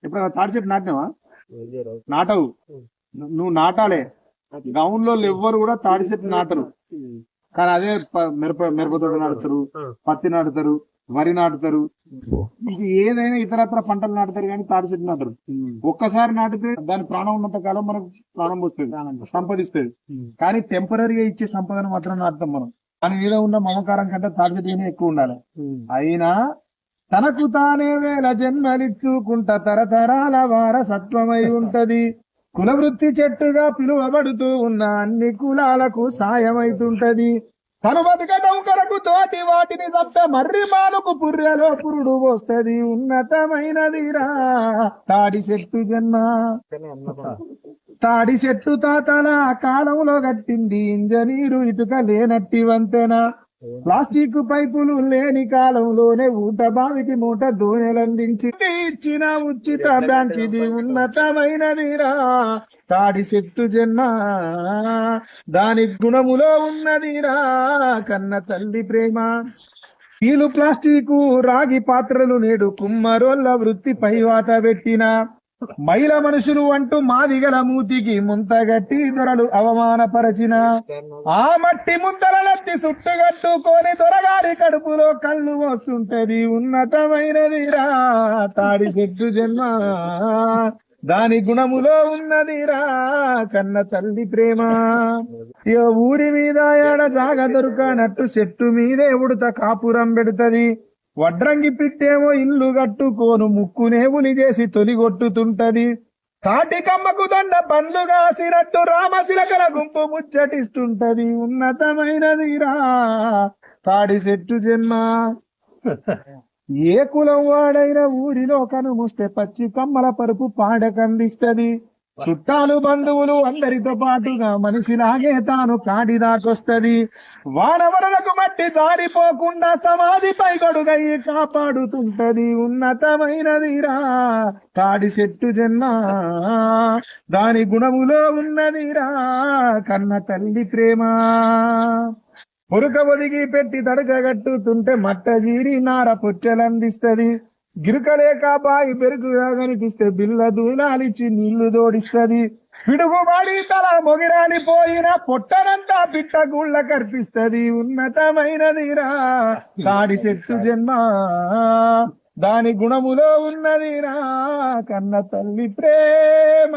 ఇప్పుడు తాడి చెట్టు నాటినావా? నాటవు. నువ్వు నాటాలే. గౌన్ లో ఎవ్వరు కూడా తాడి చెట్టు నాటరు. కానీ అదే మిరపతోట నాటుతారు, పత్తి నాటుతారు, వరి నాటుతారు, ఇది ఏదైనా ఇతరత్ర పంటలు నాటుతారు కానీ తాడి చెట్టు నాటరు. ఒక్కసారి నాటితే దాని ప్రాణం ఉన్నంత కాలం మనకు ప్రాణం వస్తుంది, సంపదిస్తుంది. కానీ టెంపరీగా ఇచ్చే సంపదను మాత్రం నాటుతాం మనం. దాని మీద ఉన్న మమకారం కంటే తాడి చెట్టు ఎక్కువ ఉండాలి. అయినా తనకు తానే వేల జన్మలిచ్చుకుంట తరతరాల వారసత్వమై ఉంటది. కులవృత్తి చెట్టుగా పిలువబడుతూ ఉన్న అన్ని కులాలకు సాయమైతుంటది. తను బతకటం కొరకు తోటి వాటిని తప్ప మర్రి మానుకు పుర్రెలో పురుడు వస్తది. ఉన్నతమైనదిరా తాడి చెట్టు జన్మ. తాడి చెట్టు తాతల కాలంలో కట్టింది ఇంజనీరు ఇటుక లేనట్టి వంతెన. ప్లాస్టిక్ పైపులు లేని కాలంలోనే ఊట బావికి మూట దూనెలందించి ఇచ్చిన ఉచిత బ్యాంక్ ఇది. ఉన్నతమైనదిరా తాడి చెట్టు జన్మ. దాని గుణములో ఉన్నదిరా కన్న తల్లి ప్రేమ. స్టీలు ప్లాస్టిక్ రాగి పాత్రలు నేడు కుమ్మరోళ్ళ వృత్తి పైవాత పెట్టిన. మైల మనుషులు అంటూ మాదిగల మూతికి ముంతగట్టి దొరలు అవమానపరచిన. ఆ మట్టి ముద్దలనట్టి సుట్టుగట్టుకొని దొరగారి కడుపులో కళ్ళు వస్తుంటది. ఉన్నతమైనదిరా తాడి చెట్టు జన్మ. దాని గుణములో ఉన్నదిరా కన్న తల్లి ప్రేమ. ఊరి మీద ఏడ జాగ దొరకనట్టు చెట్టు మీదే ఉడత కాపురం పెడుతది. వడ్రంగి పిట్టేమో ఇల్లు కట్టుకోను ముక్కునే ఉలి చేసి తొలిగొట్టుతుంటది. తాటి కమ్మకు దండ పండ్లు కాసినట్టు రామశిలకల గుంపు ముచ్చటిస్తుంటది. ఉన్నతమైనదిరా తాడి చెట్టు జన్మ. ఏ కులం వాడైన ఊరిలో కనుమూస్తే పచ్చి కమ్మల పరుపు పాడకందిస్తది. చుట్టాలు బంధువులు అందరితో పాటుగా మనిషిలాగే తాను కాడి దాకొస్తది. వానవరలకు మట్టి జారిపోకుండా సమాధిపై గొడుగయి కాపాడుతుంటది. ఉన్నతమైనదిరా తాడి చెట్టు జన్మ. దాని గుణములో ఉన్నదిరా కన్న తల్లి ప్రేమ. పొరుక ఒదిగి పెట్టి తడకగట్టుతుంటే మట్ట జీరి నార పొట్టెలందిస్తది. గిరుకలేక బాయి పెరుగుగా కనిపిస్తే బిల్ల దూలాలిచ్చి నీళ్లు దోడిస్తది. పిడుగుబాడి తల మొగిరాని పోయిన పొట్టనంతా పిట్ట గుళ్ళ కర్పిస్తది. ఉన్నతమైనదిరా తాడి చెట్టు జన్మ. దాని గుణములో ఉన్నదిరా కన్న తల్లి ప్రేమ.